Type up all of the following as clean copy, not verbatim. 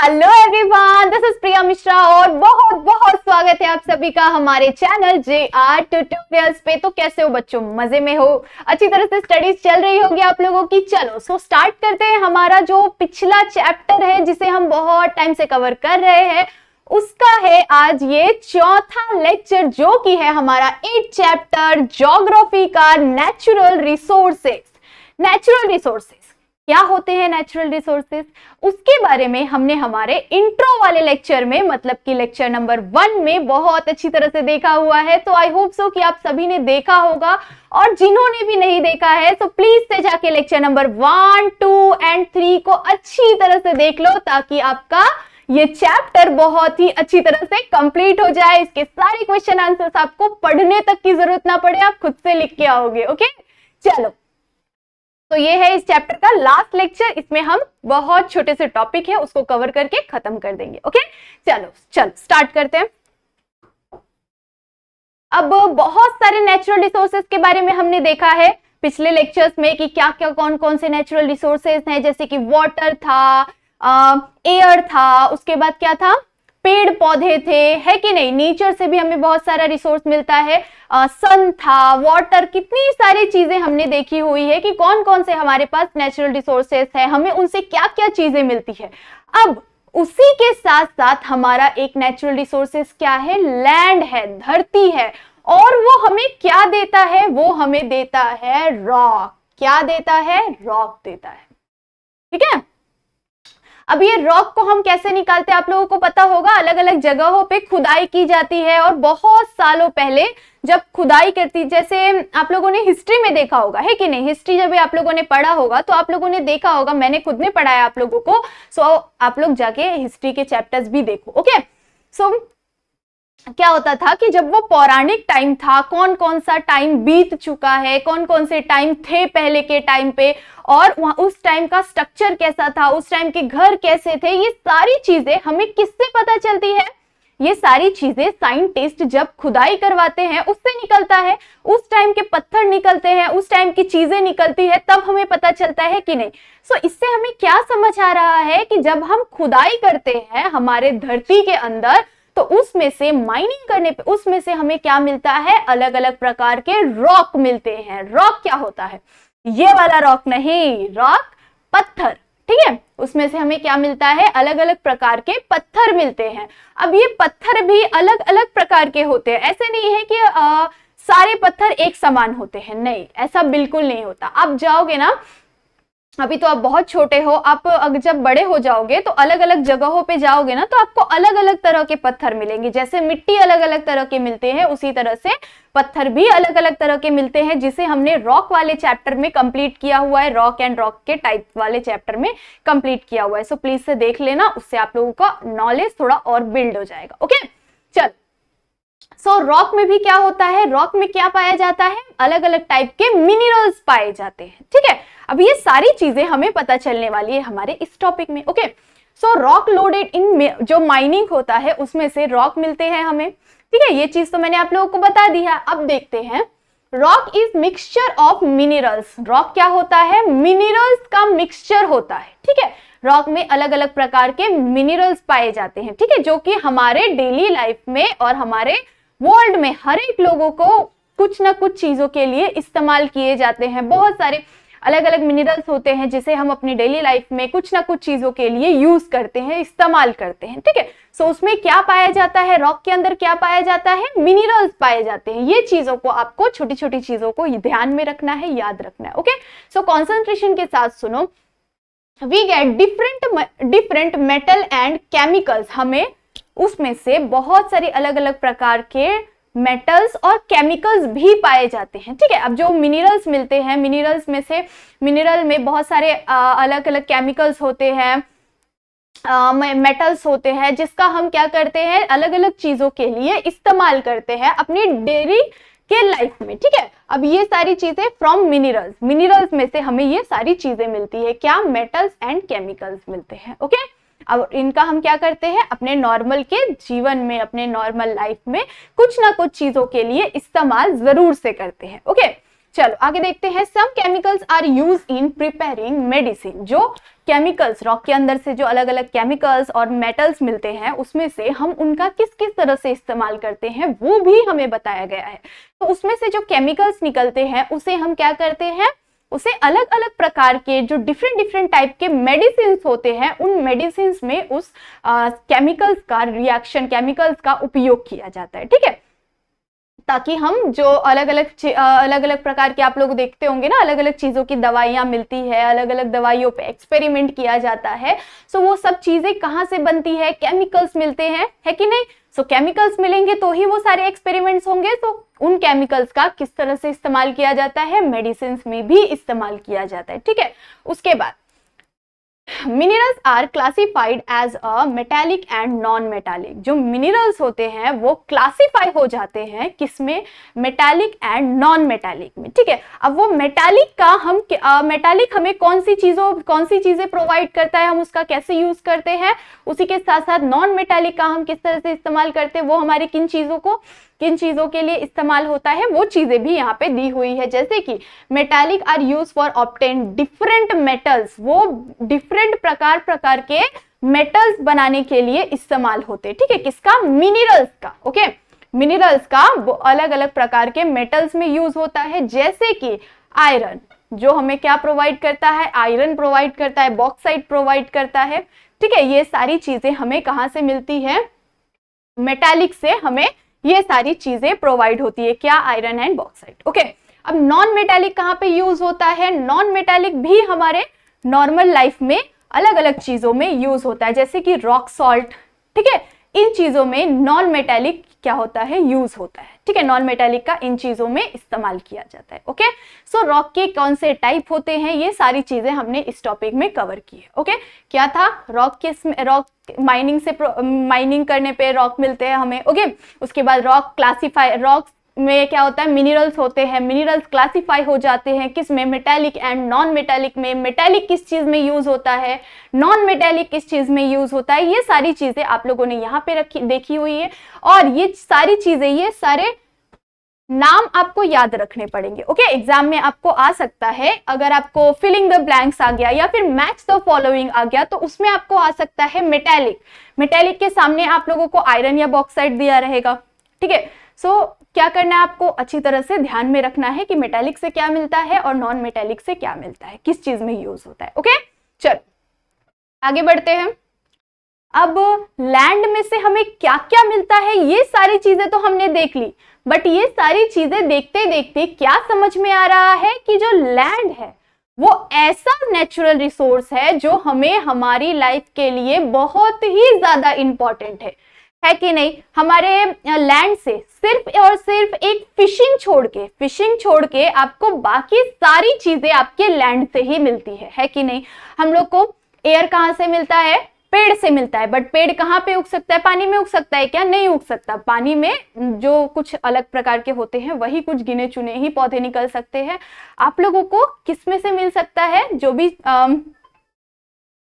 Hello everyone, this is Priya Mishra और बहुत बहुत स्वागत है आप सभी का हमारे चैनल JR ट्यूटोरियल्स पे। तो कैसे हो बच्चों, मजे में हो? अच्छी तरह से स्टडीज चल रही होगी आप लोगों की। चलो स्टार्ट करते हैं। हमारा जो पिछला चैप्टर है जिसे हम बहुत टाइम से कवर कर रहे हैं उसका है आज ये चौथा लेक्चर, जो कि है हमारा 8th चैप्टर ज्योग्राफी का नेचुरल रिसोर्सेस। नेचुरल रिसोर्सेस क्या होते हैं? नेचुरल रिसोर्सेस उसके बारे में हमने हमारे इंट्रो वाले लेक्चर में, मतलब कि लेक्चर नंबर 1 में बहुत अच्छी तरह से देखा हुआ है। तो आई होप सो कि आप सभी ने देखा होगा, और जिन्होंने भी नहीं देखा है तो प्लीज से जाके लेक्चर नंबर 1, 2 एंड 3 को अच्छी तरह से देख लो, ताकि आपका ये चैप्टर बहुत ही अच्छी तरह से कंप्लीट हो जाए। इसके सारे क्वेश्चन आंसर्स आपको पढ़ने तक की जरूरत ना पड़े, आप खुद से लिख के आओगे। ओके चलो, तो ये है इस चैप्टर का लास्ट लेक्चर। इसमें हम बहुत छोटे से टॉपिक है उसको कवर करके खत्म कर देंगे। ओके चलो स्टार्ट करते हैं। अब बहुत सारे नेचुरल रिसोर्सेज के बारे में हमने देखा है पिछले लेक्चर्स में कि क्या क्या कौन कौन से नेचुरल रिसोर्सेज हैं, जैसे कि वाटर था, एयर था, उसके बाद क्या था, पेड़ पौधे थे, है कि नहीं। नेचर से भी हमें बहुत सारा रिसोर्स मिलता है, सन था, वाटर, कितनी सारी चीजें हमने देखी हुई है कि कौन कौन से हमारे पास नेचुरल रिसोर्सेस है, हमें उनसे क्या क्या चीजें मिलती है। अब उसी के साथ साथ हमारा एक नेचुरल रिसोर्सेस क्या है? लैंड है, धरती है। और वो हमें क्या देता है? वो हमें देता है रॉक। क्या देता है? रॉक देता है। ठीक है। अब ये रॉक को हम कैसे निकालते हैं आप लोगों को पता होगा। अलग अलग जगहों पे खुदाई की जाती है, और बहुत सालों पहले जब खुदाई करती, जैसे आप लोगों ने हिस्ट्री में देखा होगा, है कि नहीं। हिस्ट्री जब भी आप लोगों ने पढ़ा होगा तो आप लोगों ने देखा होगा, मैंने खुद ने पढ़ाया आप लोगों को। सो आप लोग जाके हिस्ट्री के चैप्टर्स भी देखो। ओके सो क्या होता था कि जब वो पौराणिक टाइम था, कौन कौन सा टाइम बीत चुका है, कौन कौन से टाइम थे पहले के टाइम पे, और उस टाइम का स्ट्रक्चर कैसा था, उस टाइम के घर कैसे थे, ये सारी चीजें हमें किससे पता चलती है? ये सारी चीजें साइंटिस्ट जब खुदाई करवाते हैं उससे निकलता है। उस टाइम के पत्थर निकलते हैं, उस टाइम की चीजें निकलती है, तब हमें पता चलता है कि नहीं। सो इससे हमें क्या समझ आ रहा है कि जब हम खुदाई करते हैं हमारे धरती के अंदर, तो उसमें से माइनिंग करने पे उसमें से हमें क्या मिलता है? अलग अलग प्रकार के रॉक मिलते हैं। रॉक क्या होता है? ये वाला रॉक नहीं, रॉक पत्थर। ठीक है, उसमें से हमें क्या मिलता है? अलग अलग प्रकार के पत्थर मिलते हैं। अब ये पत्थर भी अलग अलग प्रकार के होते हैं। ऐसे नहीं है कि सारे पत्थर एक समान होते हैं, नहीं, ऐसा बिल्कुल नहीं होता। आप जाओगे ना, अभी तो आप बहुत छोटे हो, आप अगर जब बड़े हो जाओगे तो अलग अलग जगहों पे जाओगे ना, तो आपको अलग अलग तरह के पत्थर मिलेंगे। जैसे मिट्टी अलग अलग तरह के मिलते हैं, उसी तरह से पत्थर भी अलग अलग तरह के मिलते हैं, जिसे हमने रॉक वाले चैप्टर में कंप्लीट किया हुआ है। रॉक एंड रॉक के टाइप वाले चैप्टर में कंप्लीट किया हुआ है। सो प्लीज से देख लेना, उससे आप लोगों का नॉलेज थोड़ा और बिल्ड हो जाएगा। ओके चल, सो रॉक में भी क्या होता है? रॉक में क्या पाया जाता है? अलग अलग टाइप के मिनरल्स पाए जाते हैं। ठीक है, अब ये सारी चीजें हमें पता चलने वाली है हमारे इस टॉपिक में। ओके सो रॉक लोडेड इन, जो माइनिंग होता है उसमें से रॉक मिलते हैं हमें। ठीक है, ये चीज तो मैंने आप लोगों को बता दी है। अब देखते हैं, rock is mixture of minerals. Rock क्या होता है? मिनरल्स का मिक्सचर होता है। ठीक है, रॉक में अलग अलग प्रकार के मिनरल्स पाए जाते हैं। ठीक है, जो कि हमारे डेली लाइफ में और हमारे वर्ल्ड में हर एक लोगों को कुछ ना कुछ चीजों के लिए इस्तेमाल किए जाते हैं। बहुत सारे अलग अलग मिनरल्स होते हैं जिसे हम अपनी डेली लाइफ में कुछ ना कुछ चीजों के लिए यूज करते हैं, इस्तेमाल करते हैं। ठीक है, सो उसमें क्या पाया जाता है? रॉक के अंदर क्या पाया जाता है? मिनरल्स पाए जाते हैं। ये चीजों को आपको, छोटी छोटी चीजों को ध्यान में रखना है, याद रखना है। ओके सो कॉन्सेंट्रेशन के साथ सुनो। We get different metal and chemicals. हमें उसमें से बहुत सारे अलग अलग प्रकार के मेटल्स और केमिकल्स भी पाए जाते हैं। ठीक है, अब जो मिनरल्स मिलते हैं, मिनरल्स में से, मिनरल में बहुत सारे अलग अलग केमिकल्स होते हैं, मेटल्स होते हैं, जिसका हम क्या करते हैं? अलग अलग चीजों के लिए इस्तेमाल करते हैं अपनी डेली के लाइफ में। ठीक है, अब ये सारी चीजें फ्रॉम मिनरल्स, मिनरल्स में से हमें ये सारी चीजें मिलती है। क्या? मेटल्स एंड केमिकल्स मिलते हैं। ओके अब इनका हम क्या करते हैं? अपने नॉर्मल के जीवन में, अपने नॉर्मल लाइफ में कुछ ना कुछ चीजों के लिए इस्तेमाल जरूर से करते हैं। ओके चलो आगे देखते हैं। Some chemicals are use in preparing medicine. जो केमिकल्स, रॉक के अंदर से जो अलग अलग केमिकल्स और मेटल्स मिलते हैं उसमें से हम उनका किस किस तरह से इस्तेमाल करते हैं वो भी हमें बताया गया है। तो उसमें से जो केमिकल्स निकलते हैं उसे हम क्या करते हैं, उसे अलग अलग प्रकार के जो डिफरेंट डिफरेंट टाइप के मेडिसिन होते हैं उन मेडिसिन में उस केमिकल्स का रिएक्शन, केमिकल्स का उपयोग किया जाता है। ठीक है, ताकि हम जो अलग अलग प्रकार के आप लोग देखते होंगे ना, अलग अलग चीजों की दवाइयां मिलती है, अलग अलग दवाइयों पे एक्सपेरिमेंट किया जाता है। सो वो सब चीजें कहाँ से बनती है, केमिकल्स मिलते हैं, है कि नहीं। सो केमिकल्स मिलेंगे तो ही वो सारे एक्सपेरिमेंट्स होंगे। तो उन केमिकल्स का किस तरह से इस्तेमाल किया जाता है, मेडिसिन में भी इस्तेमाल किया जाता है। ठीक है, उसके बाद minerals are classified as a metallic and non metallic. जो मिनरल्स होते हैं वो क्लासिफाई हो जाते हैं किसमें, मेटालिक एंड नॉन मेटालिक में। ठीक है, अब वो मेटालिक का हम मेटालिक हमें कौन सी चीजें प्रोवाइड करता है, हम उसका कैसे यूज करते हैं, उसी के साथ साथ नॉन मेटालिक का हम किस तरह से इस्तेमाल करते हैं, वो हमारी किन चीजों के लिए इस्तेमाल होता है, वो चीजें भी यहाँ पे दी हुई है। जैसे कि metallic are use for obtain different metals, वो डिफरेंट प्रकार के मेटल्स बनाने के लिए इस्तेमाल होते हैं। ठीक है, किसका, मिनरल्स का। ओके, मिनरल्स का अलग अलग प्रकार के मेटल्स में यूज होता है। जैसे कि आयरन, जो हमें क्या प्रोवाइड करता है, आयरन प्रोवाइड करता है, बॉक्साइट प्रोवाइड करता है। ठीक है, ये सारी चीजें हमें कहां से मिलती है, मेटालिक से हमें ये सारी चीजें प्रोवाइड होती है, क्या, आयरन एंड बॉक्साइट। ओके, अब नॉन मेटालिक कहाँ पे यूज होता है, नॉन मेटालिक भी हमारे नॉर्मल लाइफ में अलग अलग चीजों में यूज होता है, जैसे कि रॉक सॉल्ट। ठीक है, इन चीजों में नॉन मेटालिक क्या होता है, यूज होता है। ठीक है, नॉन मेटालिक का इन चीजों में इस्तेमाल किया जाता है। ओके, सो रॉक के कौन से टाइप होते हैं, ये सारी चीजें हमने इस टॉपिक में कवर की है। ओके, क्या था, रॉक माइनिंग करने पे रॉक मिलते हैं हमें। ओके, उसके बाद रॉक में क्या होता है, मिनरल्स होते हैं, मिनरल्स क्लासिफाई हो जाते हैं किस में, मेटालिक एंड नॉन मेटालिक में। मेटालिक किस चीज में यूज होता है, नॉन मेटालिक किस चीज में यूज होता है, ये सारी चीजें आप लोगों ने यहाँ पे देखी हुई है। और ये सारी चीजें, ये सारे नाम आपको याद रखने पड़ेंगे। ओके, एग्जाम में आपको आ सकता है, अगर आपको फिलिंग द ब्लैंक्स आ गया या फिर मैच द फॉलोइंग आ गया तो उसमें आपको आ सकता है मेटालिक। मेटालिक के सामने आप लोगों को आयरन या बॉक्साइट दिया रहेगा। ठीक है, सो क्या करना है, आपको अच्छी तरह से ध्यान में रखना है कि मेटालिक से क्या मिलता है और नॉन मेटालिक से क्या मिलता है, किस चीज में यूज होता है। ओके, चलो आगे बढ़ते हैं। अब लैंड में से हमें क्या क्या मिलता है, ये सारी चीजें तो हमने देख ली, बट ये सारी चीजें देखते देखते क्या समझ में आ रहा है कि जो लैंड है वो ऐसा नेचुरल रिसोर्स है जो हमें हमारी लाइफ के लिए बहुत ही ज्यादा इंपॉर्टेंट है कि नहीं। हमारे लैंड से सिर्फ और सिर्फ एक फिशिंग छोड़ के आपको बाकी सारी चीजें आपके लैंड से ही मिलती है कि नहीं। हम लोग को एयर कहाँ से मिलता है, पेड़ से मिलता है, बट पेड़ कहाँ पे उग सकता है, पानी में उग सकता है क्या, नहीं उग सकता। पानी में जो कुछ अलग प्रकार के होते हैं वही कुछ गिने चुने ही पौधे निकल सकते हैं। आप लोगों को किस में से मिल सकता है, जो भी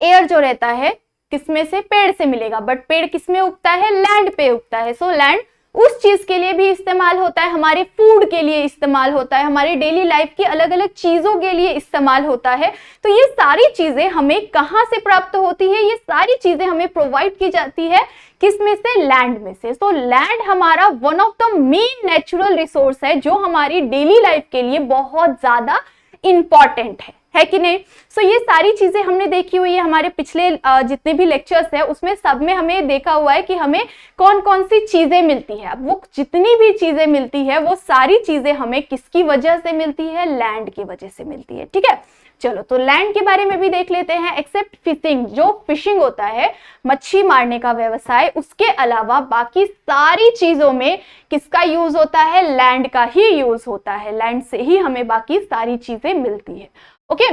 एयर जो रहता है किसमें से, पेड़ से मिलेगा, बट पेड़ किस में उगता है, लैंड पे उगता है। सो लैंड उस चीज के लिए भी इस्तेमाल होता है, हमारे फूड के लिए इस्तेमाल होता है, हमारी डेली लाइफ की अलग अलग चीजों के लिए इस्तेमाल होता है। तो ये सारी चीजें हमें कहाँ से प्राप्त होती है, ये सारी चीजें हमें प्रोवाइड की जाती है किस में से, लैंड में से। तो लैंड हमारा one of the main natural resource है जो हमारी डेली लाइफ के लिए बहुत ज्यादा इंपॉर्टेंट है कि नहीं। सो ये सारी चीजें हमने देखी हुई है, हमारे पिछले जितने भी लेक्चर्स है उसमें सब में हमें देखा हुआ है कि हमें कौन कौन सी चीजें मिलती है। अब वो जितनी भी चीजें मिलती है वो सारी चीजें हमें किसकी वजह से मिलती है, लैंड की वजह से मिलती है। ठीक है, चलो तो लैंड के बारे में भी देख लेते हैं। एक्सेप्ट फिशिंग, जो फिशिंग होता है मच्छी मारने का व्यवसाय, उसके अलावा बाकी सारी चीजों में किसका यूज होता है, लैंड का ही यूज होता है। लैंड से ही हमें बाकी सारी चीजें मिलती है। ओके,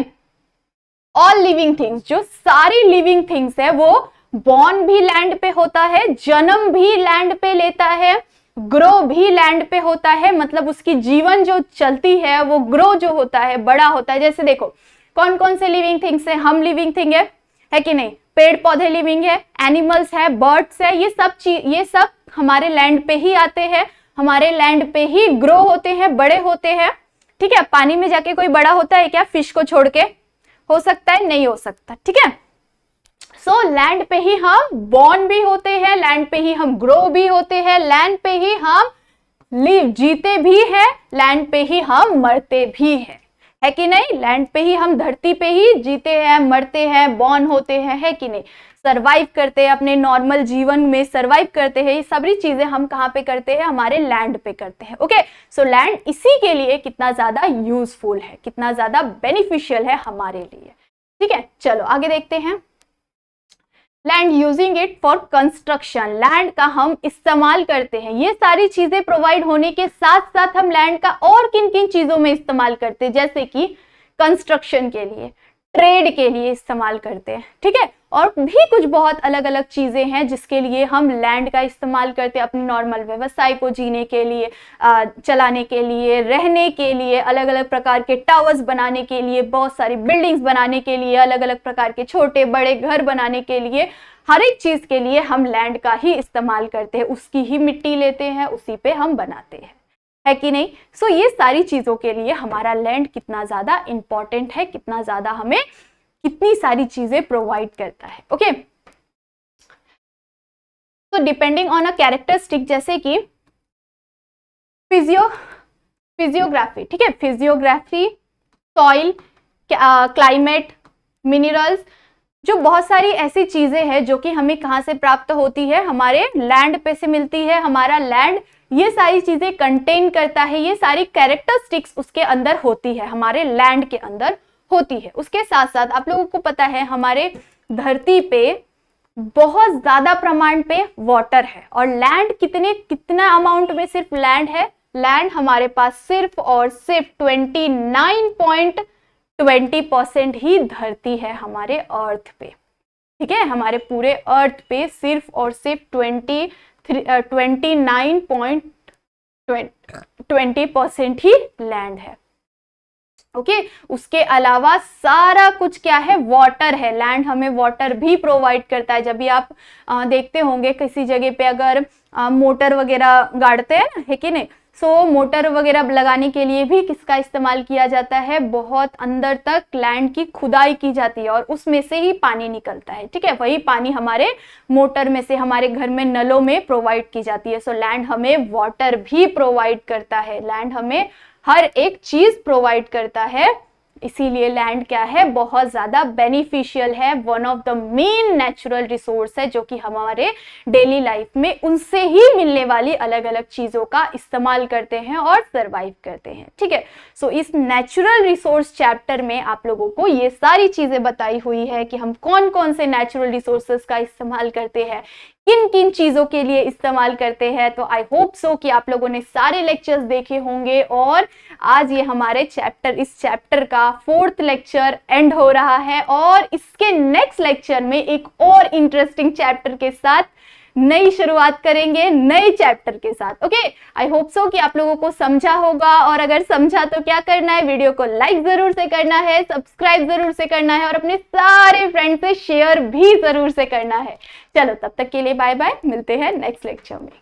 ऑल लिविंग थिंग्स, जो सारी लिविंग थिंग्स है वो बॉर्न भी लैंड पे होता है, जन्म भी लैंड पे लेता है, ग्रो भी लैंड पे होता है। मतलब उसकी जीवन जो चलती है वो ग्रो जो होता है, बड़ा होता है। जैसे देखो कौन कौन से लिविंग थिंग्स है, हम लिविंग थिंग है कि नहीं, पेड़ पौधे लिविंग है, एनिमल्स है, बर्ड्स है, ये सब हमारे लैंड पे ही आते हैं, हमारे लैंड पे ही ग्रो होते हैं, बड़े होते हैं। ठीक है, पानी में जाके कोई बड़ा होता है क्या, फिश को छोड़ के हो सकता है, नहीं हो सकता, ठीक है। सो लैंड पे ही हम बॉर्न भी होते हैं, लैंड पे ही हम ग्रो भी होते हैं, लैंड पे ही हम जीते भी हैं, लैंड पे ही हम मरते भी हैं, है कि नहीं। लैंड पे ही हम, धरती पे ही जीते हैं, मरते हैं, बॉर्न होते हैं, है कि नहीं। सरवाइव करते हैं, अपने नॉर्मल जीवन में सरवाइव करते हैं, ये सभी चीजें हम कहाँ पे करते हैं, हमारे लैंड पे करते हैं। ओके, सो लैंड इसी के लिए कितना ज्यादा यूजफुल है, कितना ज्यादा बेनिफिशियल है हमारे लिए, ठीक है। चलो आगे देखते हैं। Land using it for construction, land का हम इस्तेमाल करते हैं, ये सारी चीजें प्रोवाइड होने के साथ साथ हम लैंड का और किन किन चीजों में इस्तेमाल करते हैं, जैसे कि कंस्ट्रक्शन के लिए, ट्रेड के लिए इस्तेमाल करते हैं, ठीक है। और भी कुछ बहुत अलग अलग चीजें हैं जिसके लिए हम लैंड का इस्तेमाल करते हैं, अपने नॉर्मल व्यवसाय को जीने के लिए, चलाने के लिए, रहने के लिए, अलग अलग प्रकार के टावर्स बनाने के लिए, बहुत सारी बिल्डिंग्स बनाने के लिए, अलग अलग प्रकार के छोटे बड़े घर बनाने के लिए, हर एक चीज के लिए हम लैंड का ही इस्तेमाल करते हैं, उसकी ही मिट्टी लेते हैं, उसी पे हम बनाते हैं, है कि नहीं। सो ये सारी चीजों के लिए हमारा लैंड कितना ज्यादा इंपॉर्टेंट है, कितना ज्यादा हमें कितनी सारी चीजें प्रोवाइड करता है। ओके, तो डिपेंडिंग ऑन अ कैरेक्टरिस्टिक, जैसे कि फिजियोग्राफी, ठीक है, फिजियोग्राफी, सॉइल, क्लाइमेट, मिनरल्स, जो बहुत सारी ऐसी चीजें हैं जो कि हमें कहाँ से प्राप्त होती है, हमारे लैंड पे से मिलती है। हमारा लैंड ये सारी चीजें कंटेन करता है, ये सारी कैरेक्टरिस्टिक्स उसके अंदर होती है, हमारे लैंड के अंदर होती है। उसके साथ साथ आप लोगों को पता है हमारे धरती पे बहुत ज्यादा प्रमाण पे वाटर है, और लैंड कितना अमाउंट में सिर्फ लैंड है, लैंड हमारे पास सिर्फ और सिर्फ 29.20% ही धरती है हमारे अर्थ पे, ठीक है। हमारे पूरे अर्थ पे सिर्फ और सिर्फ 29.20% ही लैंड है। ओके, उसके अलावा सारा कुछ क्या है, वाटर है। लैंड हमें वाटर भी प्रोवाइड करता है। जब भी आप देखते होंगे किसी जगह पे अगर मोटर वगैरह गाड़ते हैं, है कि नहीं, सो मोटर वगैरह लगाने के लिए भी किसका इस्तेमाल किया जाता है, बहुत अंदर तक लैंड की खुदाई की जाती है और उसमें से ही पानी निकलता है, ठीक है। वही पानी हमारे मोटर में से हमारे घर में नलों में प्रोवाइड की जाती है। सो लैंड हमें वाटर भी प्रोवाइड करता है, लैंड हमें हर एक चीज प्रोवाइड करता है, इसीलिए लैंड क्या है, बहुत ज्यादा बेनिफिशियल है, one of the main natural resource है जो कि हमारे डेली लाइफ में उनसे ही मिलने वाली अलग अलग चीजों का इस्तेमाल करते हैं और सरवाइव करते हैं, ठीक है। सो इस नेचुरल रिसोर्स चैप्टर में आप लोगों को ये सारी चीजें बताई हुई है कि हम कौन कौन से नेचुरल रिसोर्सेस का इस्तेमाल करते हैं, किन किन चीजों के लिए इस्तेमाल करते हैं। तो आई होप सो कि आप लोगों ने सारे लेक्चर्स देखे होंगे, और आज ये हमारे इस चैप्टर का 4th लेक्चर एंड हो रहा है, और इसके नेक्स्ट लेक्चर में एक और इंटरेस्टिंग चैप्टर के साथ नई शुरुआत करेंगे, नए चैप्टर के साथ। ओके, आई होप सो कि आप लोगों को समझा होगा, और अगर समझा तो क्या करना है, वीडियो को लाइक जरूर से करना है, सब्सक्राइब जरूर से करना है, और अपने सारे फ्रेंड से शेयर भी जरूर से करना है। चलो तब तक के लिए बाय बाय, मिलते हैं नेक्स्ट लेक्चर में।